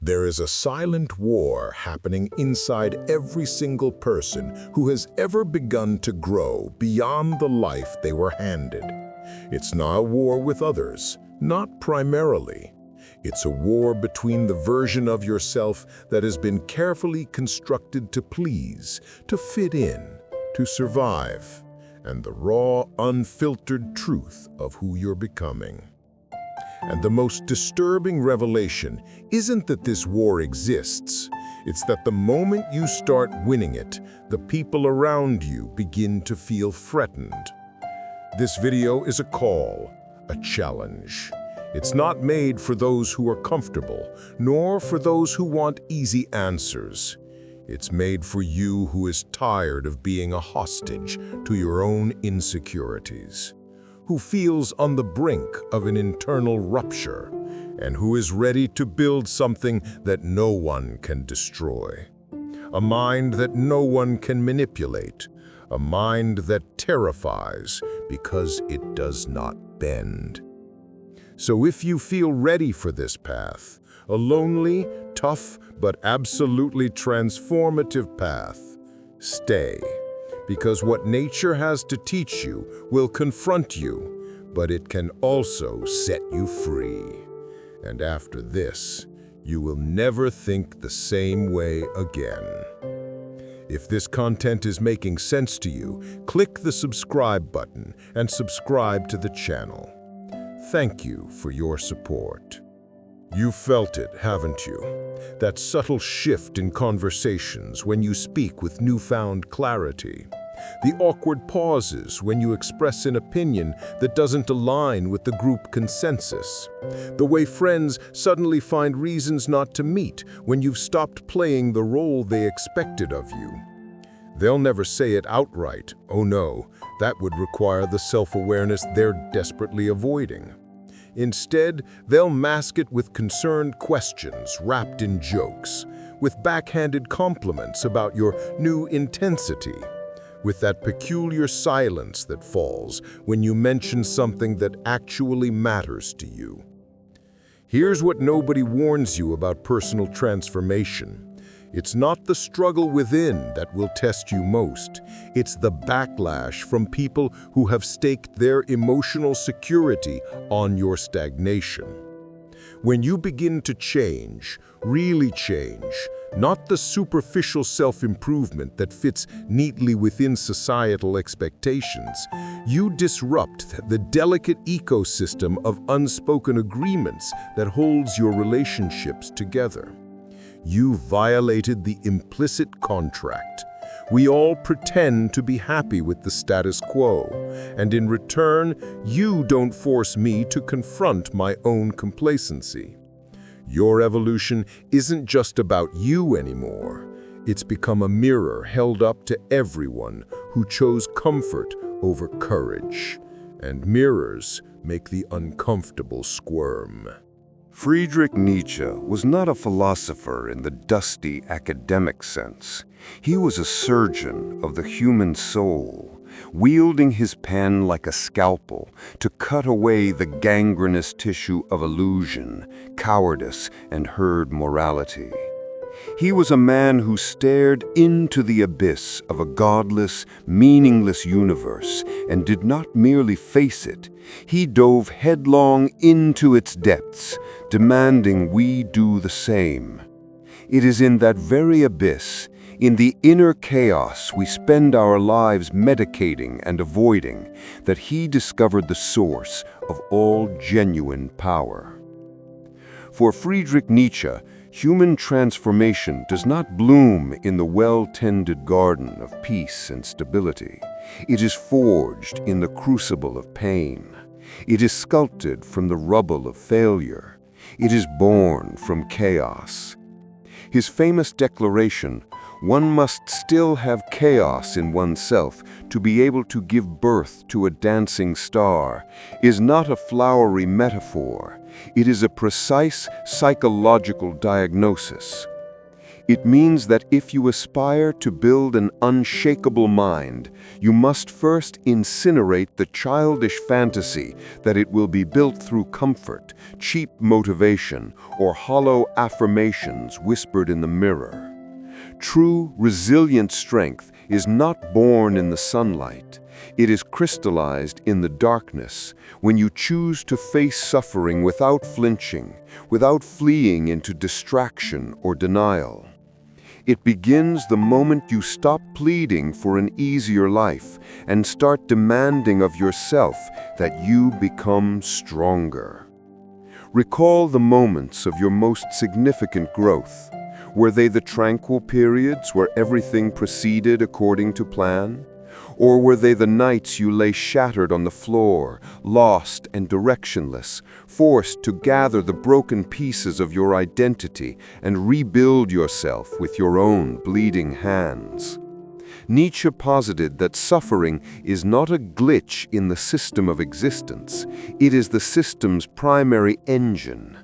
There is a silent war happening inside every single person who has ever begun to grow beyond the life they were handed. It's not a war with others, not primarily. It's a war between the version of yourself that has been carefully constructed to please, to fit in, to survive, and the raw, unfiltered truth of who you're becoming. And the most disturbing revelation isn't that this war exists. It's that the moment you start winning it, the people around you begin to feel threatened. This video is a call, a challenge. It's not made for those who are comfortable, nor for those who want easy answers. It's made for you who is tired of being a hostage to your own insecurities, who feels on the brink of an internal rupture, and who is ready to build something that no one can destroy. A mind that no one can manipulate, a mind that terrifies because it does not bend. So if you feel ready for this path, a lonely, tough, but absolutely transformative path, stay. Because what nature has to teach you will confront you, but it can also set you free. And after this, you will never think the same way again. If this content is making sense to you, click the subscribe button and subscribe to the channel. Thank you for your support. You felt it, haven't you? That subtle shift in conversations when you speak with newfound clarity. The awkward pauses when you express an opinion that doesn't align with the group consensus. The way friends suddenly find reasons not to meet when you've stopped playing the role they expected of you. They'll never say it outright, oh no, that would require the self-awareness they're desperately avoiding. Instead, they'll mask it with concerned questions wrapped in jokes, with backhanded compliments about your new intensity, with that peculiar silence that falls when you mention something that actually matters to you. Here's what nobody warns you about personal transformation. It's not the struggle within that will test you most. It's the backlash from people who have staked their emotional security on your stagnation. When you begin to change, really change, not the superficial self-improvement that fits neatly within societal expectations, you disrupt the delicate ecosystem of unspoken agreements that holds your relationships together. You violated the implicit contract. We all pretend to be happy with the status quo, and in return, you don't force me to confront my own complacency. Your evolution isn't just about you anymore. It's become a mirror held up to everyone who chose comfort over courage, and mirrors make the uncomfortable squirm. Friedrich Nietzsche was not a philosopher in the dusty academic sense. He was a surgeon of the human soul, wielding his pen like a scalpel to cut away the gangrenous tissue of illusion, cowardice, and herd morality. He was a man who stared into the abyss of a godless, meaningless universe and did not merely face it. He dove headlong into its depths, demanding we do the same. It is in that very abyss, in the inner chaos we spend our lives medicating and avoiding, that he discovered the source of all genuine power. For Friedrich Nietzsche, human transformation does not bloom in the well-tended garden of peace and stability. It is forged in the crucible of pain. It is sculpted from the rubble of failure. It is born from chaos. His famous declaration, "One must still have chaos in oneself to be able to give birth to a dancing star," is not a flowery metaphor. It is a precise psychological diagnosis. It means that if you aspire to build an unshakable mind, you must first incinerate the childish fantasy that it will be built through comfort, cheap motivation, or hollow affirmations whispered in the mirror. True, resilient strength is not born in the sunlight. It is crystallized in the darkness, when you choose to face suffering without flinching, without fleeing into distraction or denial. It begins the moment you stop pleading for an easier life and start demanding of yourself that you become stronger. Recall the moments of your most significant growth. Were they the tranquil periods where everything proceeded according to plan? Or were they the nights you lay shattered on the floor, lost and directionless, forced to gather the broken pieces of your identity and rebuild yourself with your own bleeding hands? Nietzsche posited that suffering is not a glitch in the system of existence. It is the system's primary engine.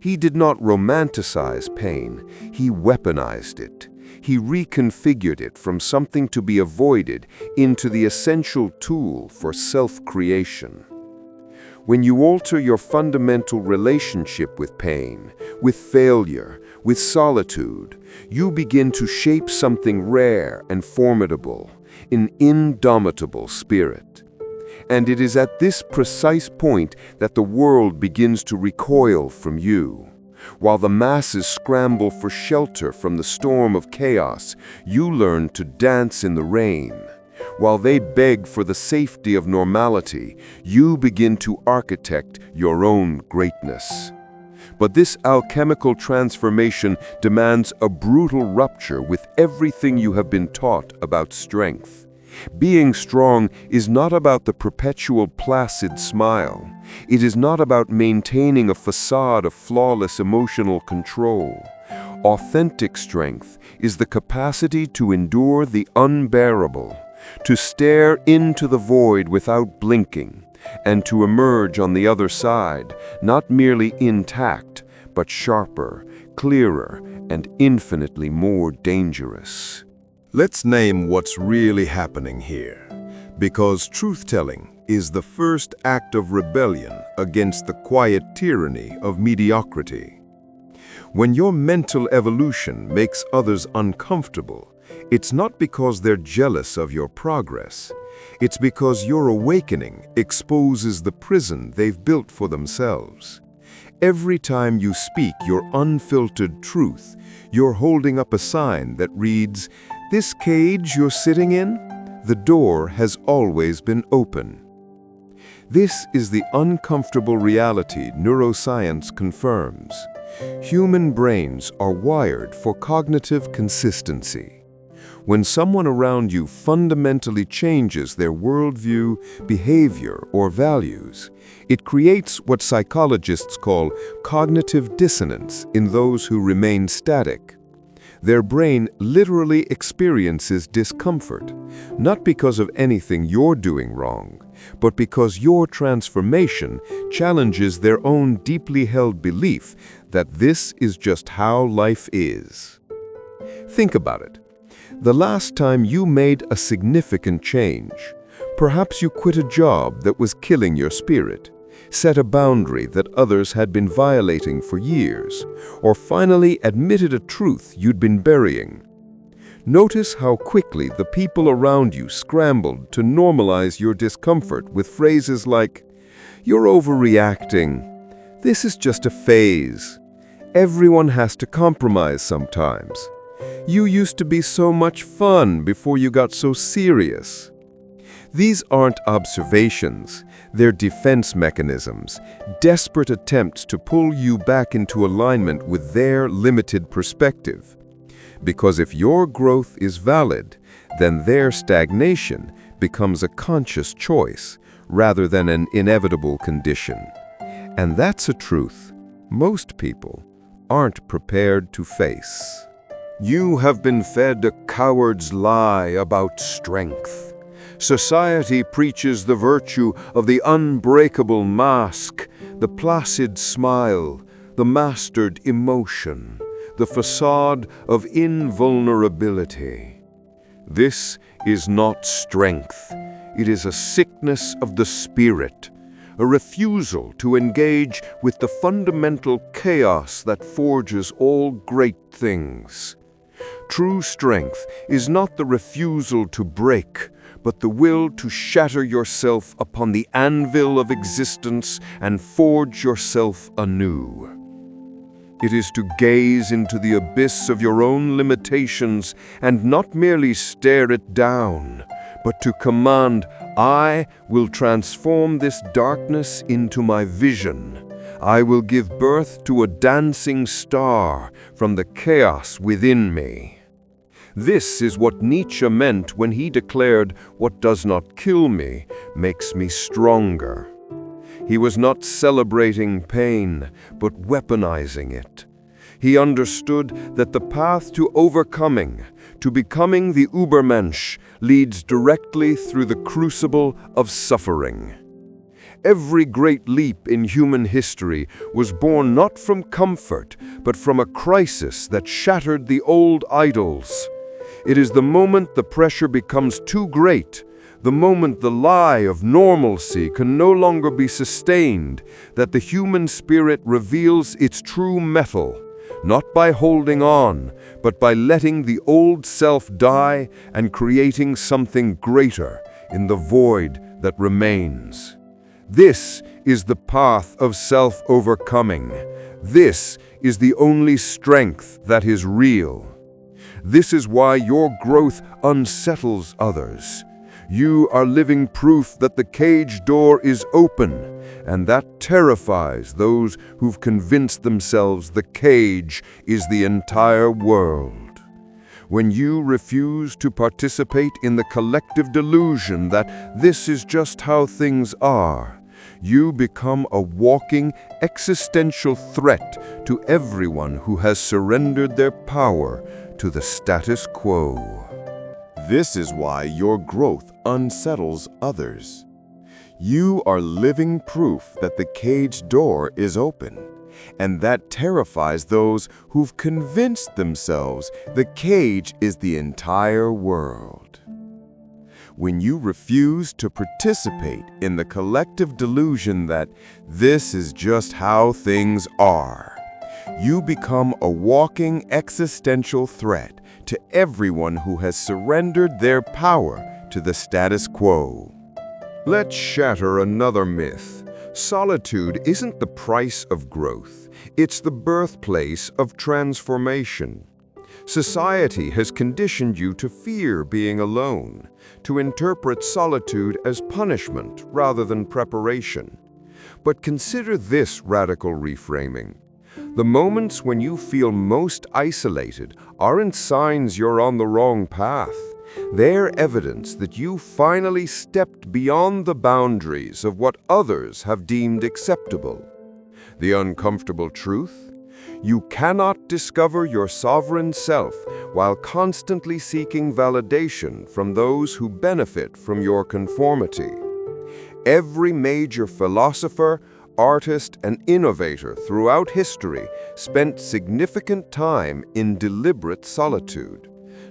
He did not romanticize pain, he weaponized it. He reconfigured it from something to be avoided into the essential tool for self-creation. When you alter your fundamental relationship with pain, with failure, with solitude, you begin to shape something rare and formidable, an indomitable spirit. And it is at this precise point that the world begins to recoil from you. While the masses scramble for shelter from the storm of chaos, you learn to dance in the rain. While they beg for the safety of normality, you begin to architect your own greatness. But this alchemical transformation demands a brutal rupture with everything you have been taught about strength. Being strong is not about the perpetual placid smile. It is not about maintaining a facade of flawless emotional control. Authentic strength is the capacity to endure the unbearable, to stare into the void without blinking, and to emerge on the other side, not merely intact, but sharper, clearer, and infinitely more dangerous. Let's name what's really happening here, because truth-telling is the first act of rebellion against the quiet tyranny of mediocrity. When your mental evolution makes others uncomfortable, it's not because they're jealous of your progress. It's because your awakening exposes the prison they've built for themselves. Every time you speak your unfiltered truth, you're holding up a sign that reads, "This cage you're sitting in, the door has always been open." This is the uncomfortable reality neuroscience confirms. Human brains are wired for cognitive consistency. When someone around you fundamentally changes their worldview, behavior, or values, it creates what psychologists call cognitive dissonance in those who remain static. Their brain literally experiences discomfort, not because of anything you're doing wrong, but because your transformation challenges their own deeply held belief that this is just how life is. Think about it. The last time you made a significant change, perhaps you quit a job that was killing your spirit, set a boundary that others had been violating for years, or finally admitted a truth you'd been burying. Notice how quickly the people around you scrambled to normalize your discomfort with phrases like, "You're overreacting. This is just a phase. Everyone has to compromise sometimes. You used to be so much fun before you got so serious." These aren't observations, they're defense mechanisms, desperate attempts to pull you back into alignment with their limited perspective. Because if your growth is valid, then their stagnation becomes a conscious choice rather than an inevitable condition. And that's a truth most people aren't prepared to face. You have been fed a coward's lie about strength. Society preaches the virtue of the unbreakable mask, the placid smile, the mastered emotion, the facade of invulnerability. This is not strength. It is a sickness of the spirit, a refusal to engage with the fundamental chaos that forges all great things. True strength is not the refusal to break, but the will to shatter yourself upon the anvil of existence and forge yourself anew. It is to gaze into the abyss of your own limitations and not merely stare it down, but to command, "I will transform this darkness into my vision. I will give birth to a dancing star from the chaos within me." This is what Nietzsche meant when he declared, "What does not kill me makes me stronger." He was not celebrating pain, but weaponizing it. He understood that the path to overcoming, to becoming the Übermensch, leads directly through the crucible of suffering. Every great leap in human history was born not from comfort, but from a crisis that shattered the old idols. It is the moment the pressure becomes too great, the moment the lie of normalcy can no longer be sustained, that the human spirit reveals its true mettle, not by holding on, but by letting the old self die and creating something greater in the void that remains. This is the path of self-overcoming. This is the only strength that is real. This is why your growth unsettles others. You are living proof that the cage door is open, and that terrifies those who've convinced themselves the cage is the entire world. When you refuse to participate in the collective delusion that this is just how things are, you become a walking existential threat to everyone who has surrendered their power to the status quo. This is why your growth unsettles others. You are living proof that the cage door is open, and that terrifies those who've convinced themselves the cage is the entire world. When you refuse to participate in the collective delusion that this is just how things are, you become a walking existential threat to everyone who has surrendered their power to the status quo. Let's shatter another myth. Solitude isn't the price of growth. It's the birthplace of transformation. Society has conditioned you to fear being alone, to interpret solitude as punishment rather than preparation. But consider this radical reframing. The moments when you feel most isolated aren't signs you're on the wrong path. They're evidence that you finally stepped beyond the boundaries of what others have deemed acceptable. The uncomfortable truth? You cannot discover your sovereign self while constantly seeking validation from those who benefit from your conformity. Every major philosopher, artist, and innovator throughout history spent significant time in deliberate solitude,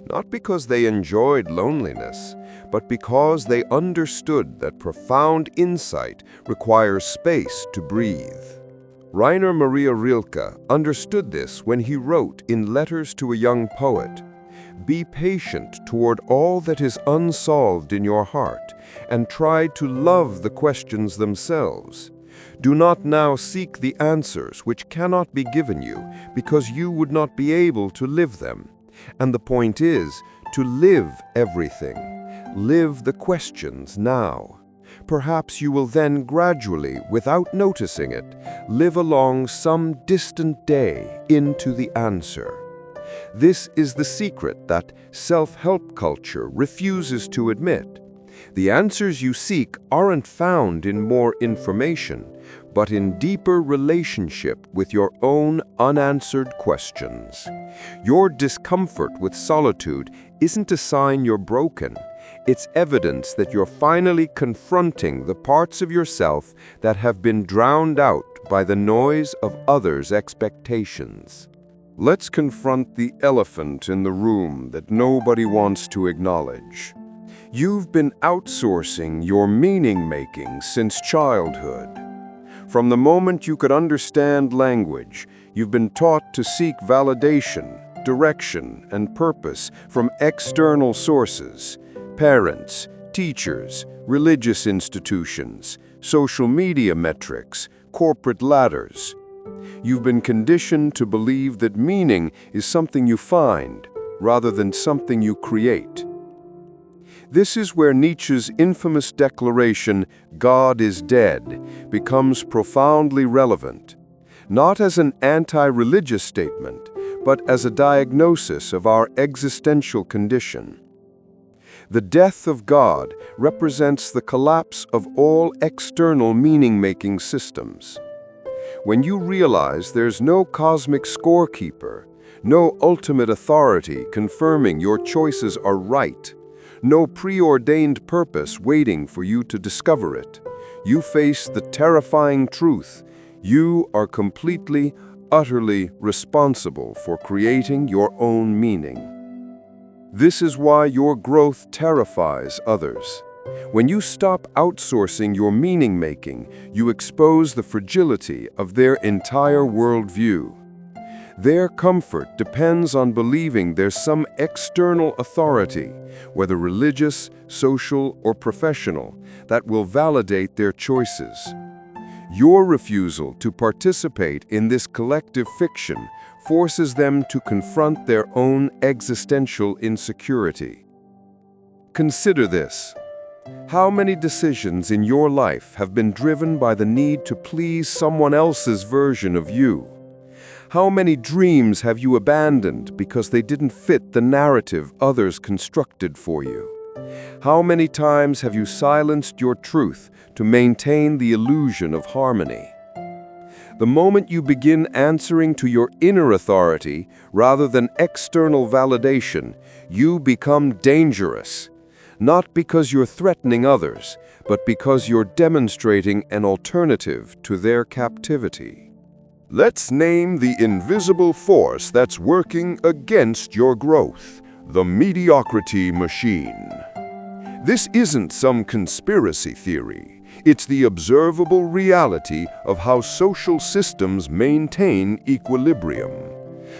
not because they enjoyed loneliness, but because they understood that profound insight requires space to breathe. Rainer Maria Rilke understood this when he wrote in Letters to a Young Poet, "Be patient toward all that is unsolved in your heart, and try to love the questions themselves. Do not now seek the answers which cannot be given you, because you would not be able to live them. And the point is to live everything. Live the questions now. Perhaps you will then gradually, without noticing it, live along some distant day into the answer." This is the secret that self-help culture refuses to admit. The answers you seek aren't found in more information, but in deeper relationship with your own unanswered questions. Your discomfort with solitude isn't a sign you're broken. It's evidence that you're finally confronting the parts of yourself that have been drowned out by the noise of others' expectations. Let's confront the elephant in the room that nobody wants to acknowledge. You've been outsourcing your meaning-making since childhood. From the moment you could understand language, you've been taught to seek validation, direction, and purpose from external sources: parents, teachers, religious institutions, social media metrics, corporate ladders. You've been conditioned to believe that meaning is something you find, rather than something you create. This is where Nietzsche's infamous declaration, "God is dead," becomes profoundly relevant, not as an anti-religious statement, but as a diagnosis of our existential condition. The death of God represents the collapse of all external meaning-making systems. When you realize there's no cosmic scorekeeper, no ultimate authority confirming your choices are right, no preordained purpose waiting for you to discover it, you face the terrifying truth: you are completely, utterly responsible for creating your own meaning. This is why your growth terrifies others. When you stop outsourcing your meaning-making, you expose the fragility of their entire worldview. Their comfort depends on believing there's some external authority, whether religious, social, or professional, that will validate their choices. Your refusal to participate in this collective fiction forces them to confront their own existential insecurity. Consider this. How many decisions in your life have been driven by the need to please someone else's version of you? How many dreams have you abandoned because they didn't fit the narrative others constructed for you? How many times have you silenced your truth to maintain the illusion of harmony? The moment you begin answering to your inner authority rather than external validation, you become dangerous. Not because you're threatening others, but because you're demonstrating an alternative to their captivity. Let's name the invisible force that's working against your growth: the mediocrity machine. This isn't some conspiracy theory. It's the observable reality of how social systems maintain equilibrium.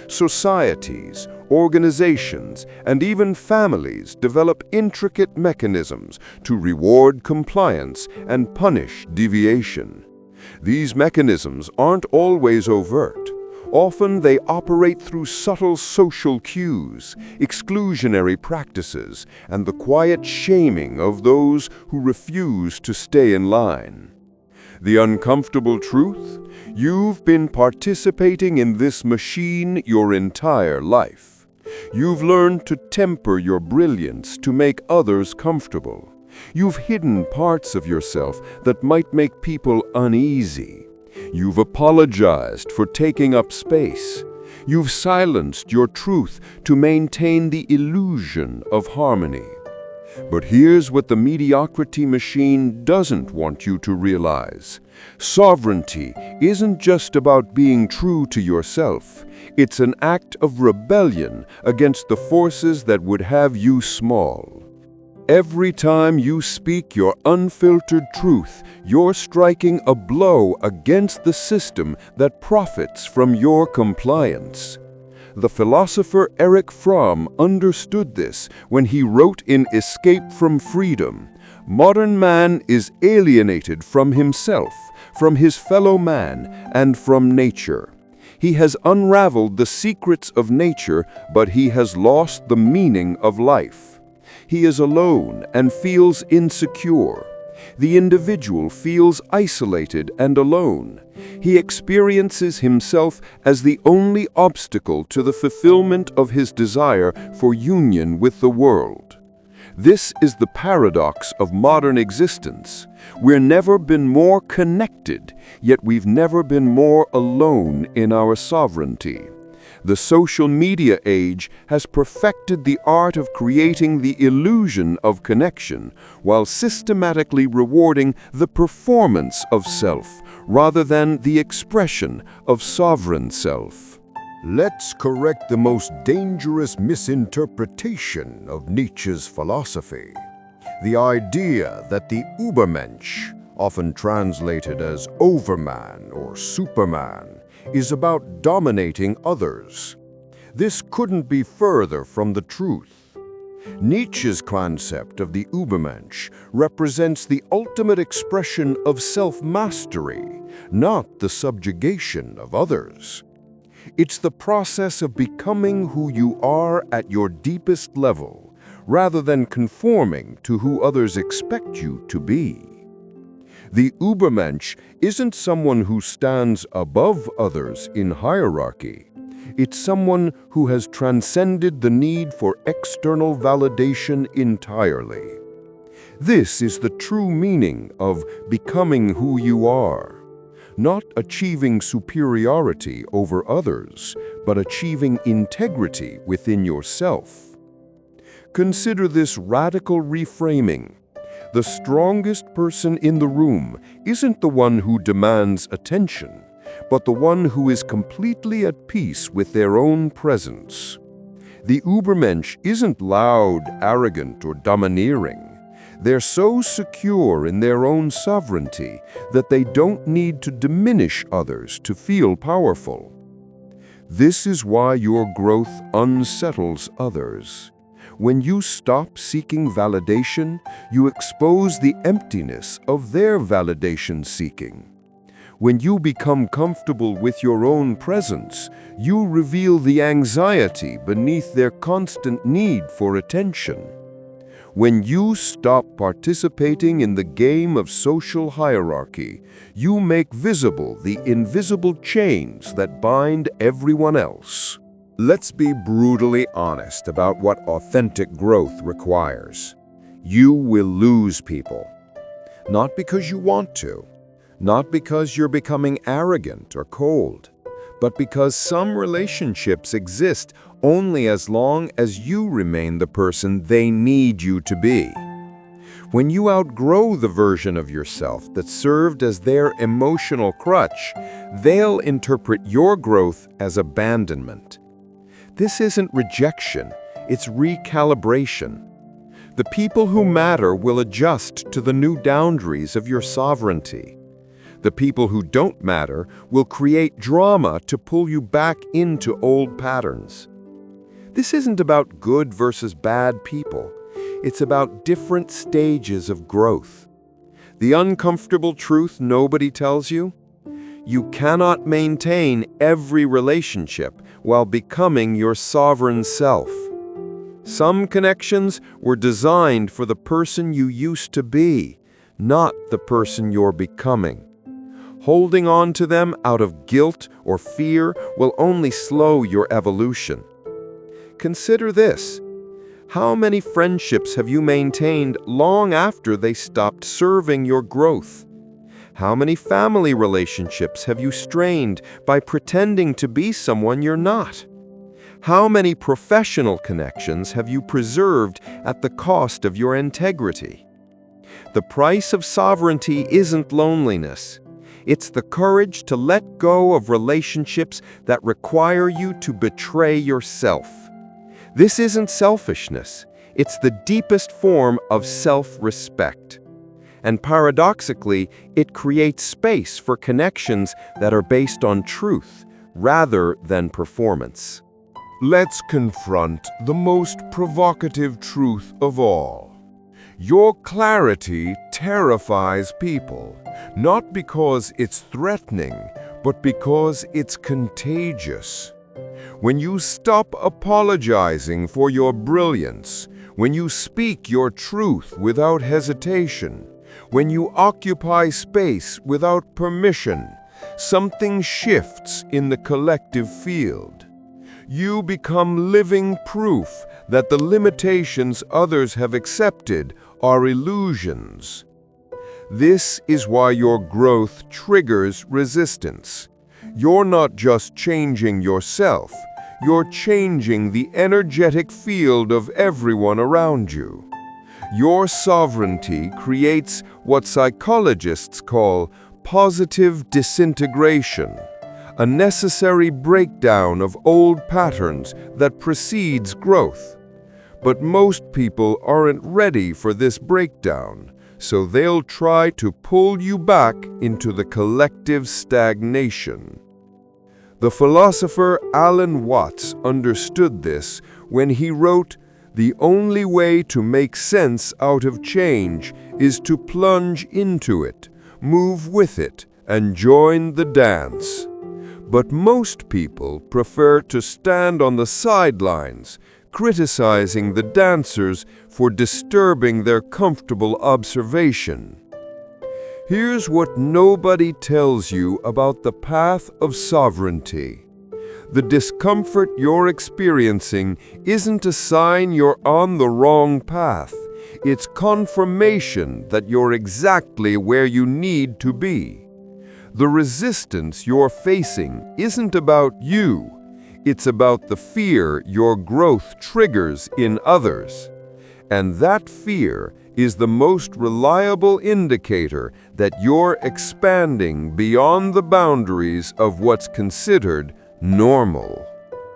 Societies, organizations, and even families develop intricate mechanisms to reward compliance and punish deviation. These mechanisms aren't always overt. Often they operate through subtle social cues, exclusionary practices, and the quiet shaming of those who refuse to stay in line. The uncomfortable truth? You've been participating in this machine your entire life. You've learned to temper your brilliance to make others comfortable. You've hidden parts of yourself that might make people uneasy. You've apologized for taking up space. You've silenced your truth to maintain the illusion of harmony. But here's what the mediocrity machine doesn't want you to realize. Sovereignty isn't just about being true to yourself. It's an act of rebellion against the forces that would have you small. Every time you speak your unfiltered truth, you're striking a blow against the system that profits from your compliance. The philosopher Erich Fromm understood this when he wrote in Escape from Freedom, "Modern man is alienated from himself, from his fellow man, and from nature. He has unraveled the secrets of nature, but he has lost the meaning of life. He is alone and feels insecure. The individual feels isolated and alone. He experiences himself as the only obstacle to the fulfillment of his desire for union with the world. This is the paradox of modern existence. We've never been more connected, yet we've never been more alone in our sovereignty. The social media age has perfected the art of creating the illusion of connection while systematically rewarding the performance of self rather than the expression of sovereign self. Let's correct the most dangerous misinterpretation of Nietzsche's philosophy. The idea that the Übermensch, often translated as overman or superman, is about dominating others. This couldn't be further from the truth. Nietzsche's concept of the Übermensch represents the ultimate expression of self-mastery, not the subjugation of others. It's the process of becoming who you are at your deepest level, rather than conforming to who others expect you to be. The Übermensch isn't someone who stands above others in hierarchy. It's someone who has transcended the need for external validation entirely. This is the true meaning of becoming who you are. Not achieving superiority over others, but achieving integrity within yourself. Consider this radical reframing. The strongest person in the room isn't the one who demands attention, but the one who is completely at peace with their own presence. The Übermensch isn't loud, arrogant, or domineering. They're so secure in their own sovereignty that they don't need to diminish others to feel powerful. This is why your growth unsettles others. When you stop seeking validation, you expose the emptiness of their validation seeking. When you become comfortable with your own presence, you reveal the anxiety beneath their constant need for attention. When you stop participating in the game of social hierarchy, you make visible the invisible chains that bind everyone else. Let's be brutally honest about what authentic growth requires. You will lose people. Not because you want to, not because you're becoming arrogant or cold, but because some relationships exist only as long as you remain the person they need you to be. When you outgrow the version of yourself that served as their emotional crutch, they'll interpret your growth as abandonment. This isn't rejection, it's recalibration. The people who matter will adjust to the new boundaries of your sovereignty. The people who don't matter will create drama to pull you back into old patterns. This isn't about good versus bad people. It's about different stages of growth. The uncomfortable truth nobody tells you? You cannot maintain every relationship while becoming your sovereign self. Some connections were designed for the person you used to be, not the person you're becoming. Holding on to them out of guilt or fear will only slow your evolution. Consider this. How many friendships have you maintained long after they stopped serving your growth? How many family relationships have you strained by pretending to be someone you're not? How many professional connections have you preserved at the cost of your integrity? The price of sovereignty isn't loneliness. It's the courage to let go of relationships that require you to betray yourself. This isn't selfishness. It's the deepest form of self-respect. And paradoxically, it creates space for connections that are based on truth rather than performance. Let's confront the most provocative truth of all. Your clarity terrifies people, not because it's threatening, but because it's contagious. When you stop apologizing for your brilliance, when you speak your truth without hesitation, when you occupy space without permission, something shifts in the collective field. You become living proof that the limitations others have accepted are illusions. This is why your growth triggers resistance. You're not just changing yourself, you're changing the energetic field of everyone around you. Your sovereignty creates what psychologists call positive disintegration, a necessary breakdown of old patterns that precedes growth. But most people aren't ready for this breakdown, so they'll try to pull you back into the collective stagnation. The philosopher Alan Watts understood this when he wrote, "The only way to make sense out of change is to plunge into it, move with it, and join the dance." But most people prefer to stand on the sidelines, criticizing the dancers for disturbing their comfortable observation. Here's what nobody tells you about the path of sovereignty. The discomfort you're experiencing isn't a sign you're on the wrong path. It's confirmation that you're exactly where you need to be. The resistance you're facing isn't about you. It's about the fear your growth triggers in others. And that fear is the most reliable indicator that you're expanding beyond the boundaries of what's considered normal.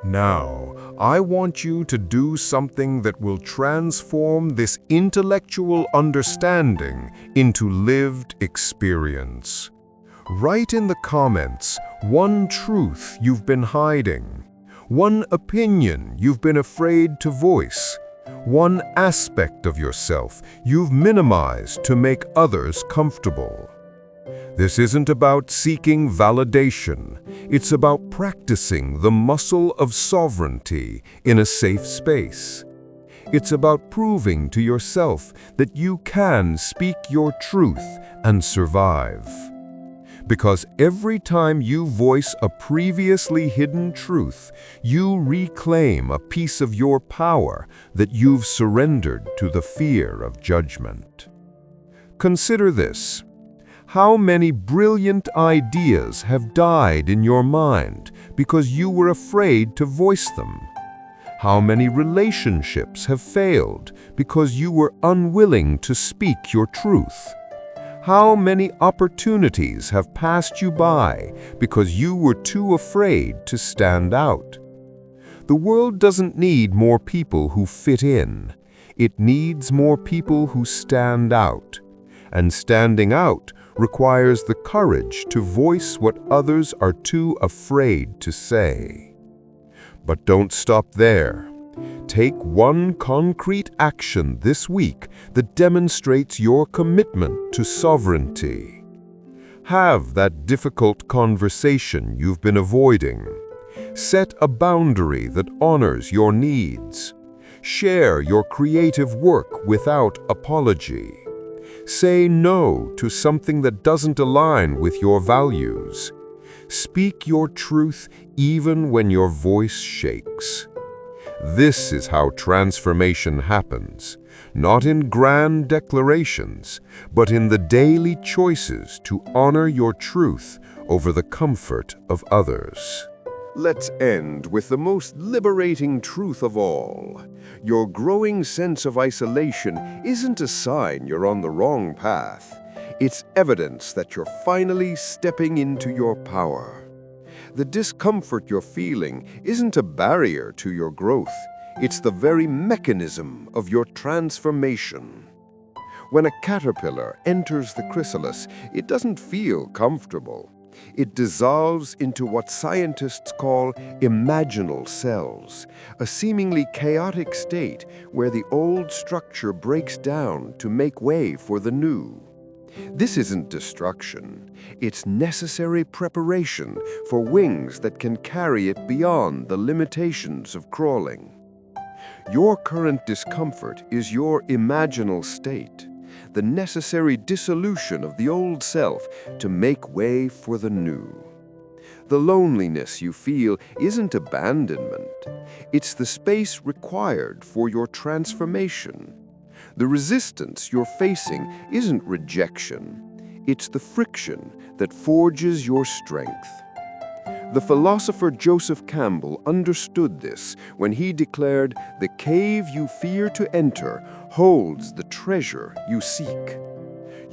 Now, I want you to do something that will transform this intellectual understanding into lived experience. Write in the comments one truth you've been hiding, one opinion you've been afraid to voice, one aspect of yourself you've minimized to make others comfortable. This isn't about seeking validation. It's about practicing the muscle of sovereignty in a safe space. It's about proving to yourself that you can speak your truth and survive. Because every time you voice a previously hidden truth, you reclaim a piece of your power that you've surrendered to the fear of judgment. Consider this. How many brilliant ideas have died in your mind because you were afraid to voice them? How many relationships have failed because you were unwilling to speak your truth? How many opportunities have passed you by because you were too afraid to stand out? The world doesn't need more people who fit in. It needs more people who stand out. And standing out requires the courage to voice what others are too afraid to say. But don't stop there. Take one concrete action this week that demonstrates your commitment to sovereignty. Have that difficult conversation you've been avoiding. Set a boundary that honors your needs. Share your creative work without apology. Say no to something that doesn't align with your values. Speak your truth even when your voice shakes. This is how transformation happens, not in grand declarations, but in the daily choices to honor your truth over the comfort of others. Let's end with the most liberating truth of all. Your growing sense of isolation isn't a sign you're on the wrong path. It's evidence that you're finally stepping into your power. The discomfort you're feeling isn't a barrier to your growth. It's the very mechanism of your transformation. When a caterpillar enters the chrysalis, it doesn't feel comfortable. It dissolves into what scientists call imaginal cells, a seemingly chaotic state where the old structure breaks down to make way for the new. This isn't destruction. It's necessary preparation for wings that can carry it beyond the limitations of crawling. Your current discomfort is your imaginal state, the necessary dissolution of the old self to make way for the new. The loneliness you feel isn't abandonment. It's the space required for your transformation. The resistance you're facing isn't rejection. It's the friction that forges your strength. The philosopher Joseph Campbell understood this when he declared, "The cave you fear to enter holds the treasure you seek."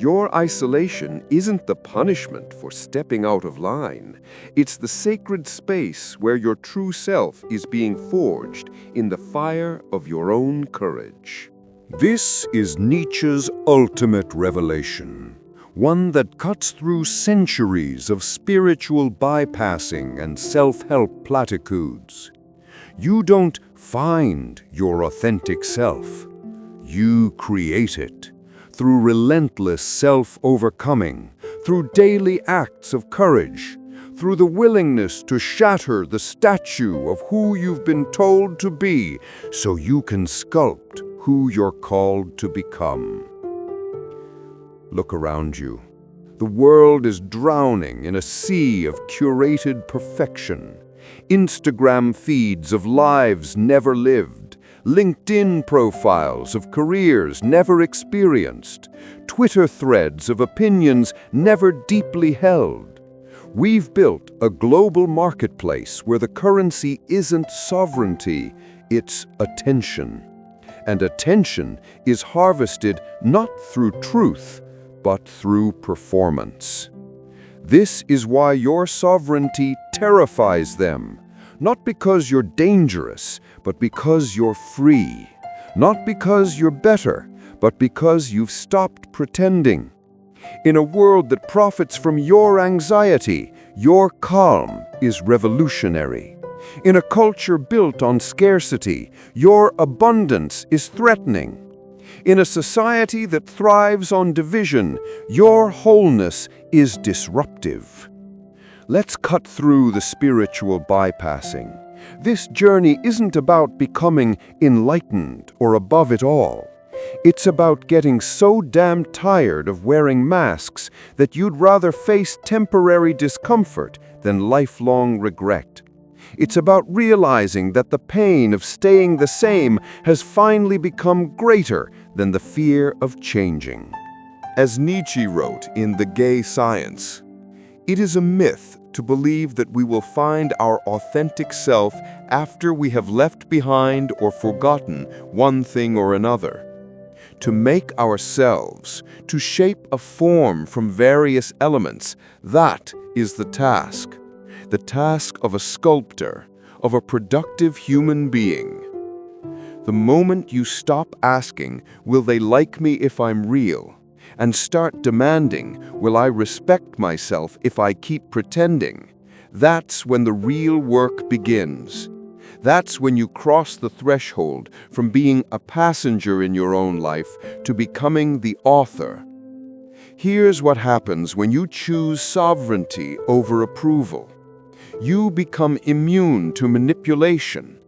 Your isolation isn't the punishment for stepping out of line. It's the sacred space where your true self is being forged in the fire of your own courage. This is Nietzsche's ultimate revelation, one that cuts through centuries of spiritual bypassing and self-help platitudes. You don't find your authentic self. You create it. Through relentless self-overcoming, through daily acts of courage, through the willingness to shatter the statue of who you've been told to be so you can sculpt who you're called to become. Look around you. The world is drowning in a sea of curated perfection. Instagram feeds of lives never lived, LinkedIn profiles of careers never experienced, Twitter threads of opinions never deeply held. We've built a global marketplace where the currency isn't sovereignty, it's attention. And attention is harvested not through truth, but through performance. This is why your sovereignty terrifies them. Not because you're dangerous, but because you're free. Not because you're better, but because you've stopped pretending. In a world that profits from your anxiety, your calm is revolutionary. In a culture built on scarcity, your abundance is threatening. In a society that thrives on division, your wholeness is disruptive. Let's cut through the spiritual bypassing. This journey isn't about becoming enlightened or above it all. It's about getting so damn tired of wearing masks that you'd rather face temporary discomfort than lifelong regret. It's about realizing that the pain of staying the same has finally become greater than the fear of changing. As Nietzsche wrote in The Gay Science, it is a myth to believe that we will find our authentic self after we have left behind or forgotten one thing or another. To make ourselves, to shape a form from various elements, that is the task of a sculptor, of a productive human being. The moment you stop asking, will they like me if I'm real, and start demanding, will I respect myself if I keep pretending, that's when the real work begins. That's when you cross the threshold from being a passenger in your own life to becoming the author. Here's what happens when you choose sovereignty over approval. You become immune to manipulation.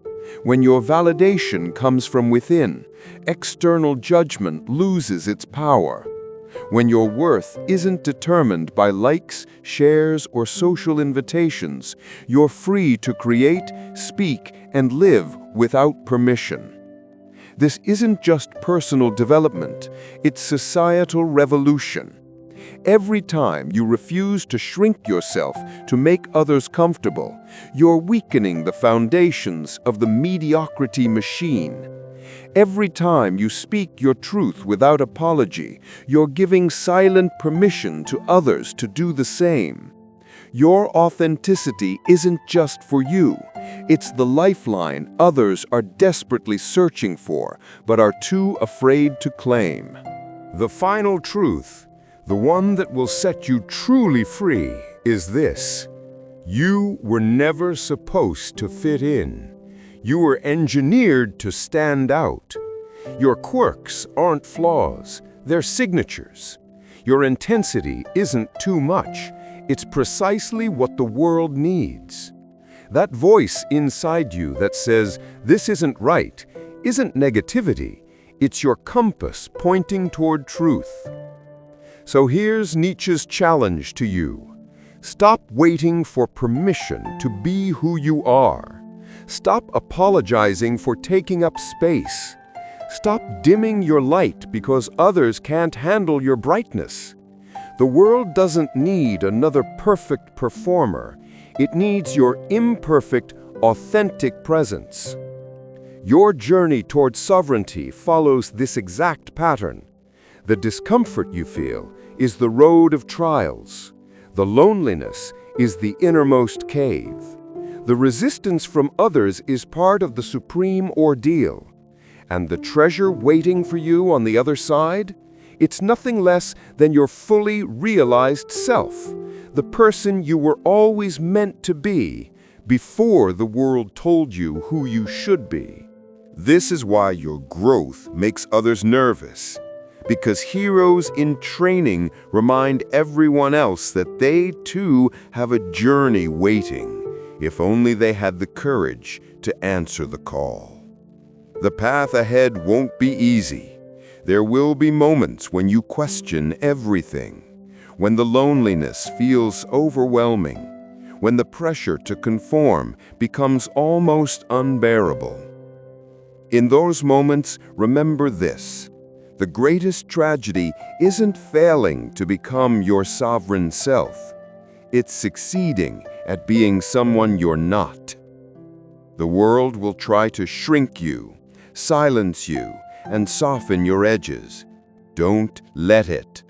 When your validation comes from within, external judgment loses its power. When your worth isn't determined by likes, shares, or social invitations, you're free to create, speak, and live without permission. This isn't just personal development, it's societal revolution. Every time you refuse to shrink yourself to make others comfortable, you're weakening the foundations of the mediocrity machine. Every time you speak your truth without apology, you're giving silent permission to others to do the same. Your authenticity isn't just for you. It's the lifeline others are desperately searching for, but are too afraid to claim. The final truth, the one that will set you truly free, is this: you were never supposed to fit in. You were engineered to stand out. Your quirks aren't flaws, they're signatures. Your intensity isn't too much, it's precisely what the world needs. That voice inside you that says, "This isn't right," isn't negativity, it's your compass pointing toward truth. So here's Nietzsche's challenge to you. Stop waiting for permission to be who you are. Stop apologizing for taking up space. Stop dimming your light because others can't handle your brightness. The world doesn't need another perfect performer. It needs your imperfect, authentic presence. Your journey toward sovereignty follows this exact pattern. The discomfort you feel is the road of trials. The loneliness is the innermost cave. The resistance from others is part of the supreme ordeal. And the treasure waiting for you on the other side? It's nothing less than your fully realized self, the person you were always meant to be, before the world told you who you should be. This is why your growth makes others nervous, because heroes in training remind everyone else that they too have a journey waiting, if only they had the courage to answer the call. The path ahead won't be easy. There will be moments when you question everything, when the loneliness feels overwhelming, when the pressure to conform becomes almost unbearable. In those moments, remember this: the greatest tragedy isn't failing to become your sovereign self. It's succeeding at being someone you're not. The world will try to shrink you, silence you, and soften your edges. Don't let it.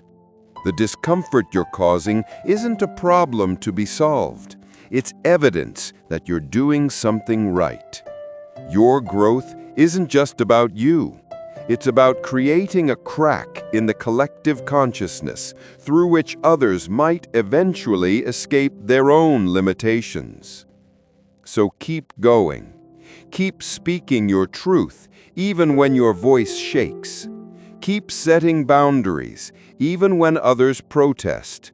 The discomfort you're causing isn't a problem to be solved. It's evidence that you're doing something right. Your growth isn't just about you. It's about creating a crack in the collective consciousness through which others might eventually escape their own limitations. So keep going. Keep speaking your truth, even when your voice shakes. Keep setting boundaries, even when others protest.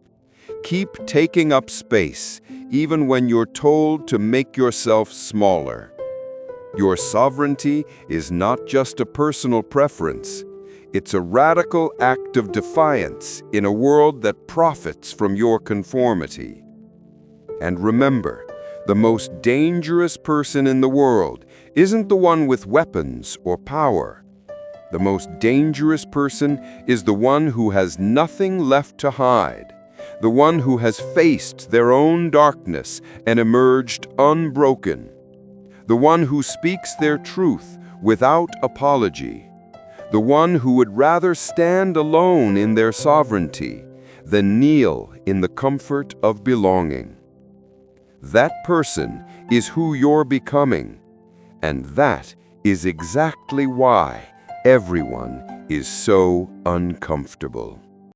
Keep taking up space, even when you're told to make yourself smaller. Your sovereignty is not just a personal preference. It's a radical act of defiance in a world that profits from your conformity. And remember, the most dangerous person in the world isn't the one with weapons or power. The most dangerous person is the one who has nothing left to hide, the one who has faced their own darkness and emerged unbroken, the one who speaks their truth without apology, the one who would rather stand alone in their sovereignty than kneel in the comfort of belonging. That person is who you're becoming, and that is exactly why everyone is so uncomfortable.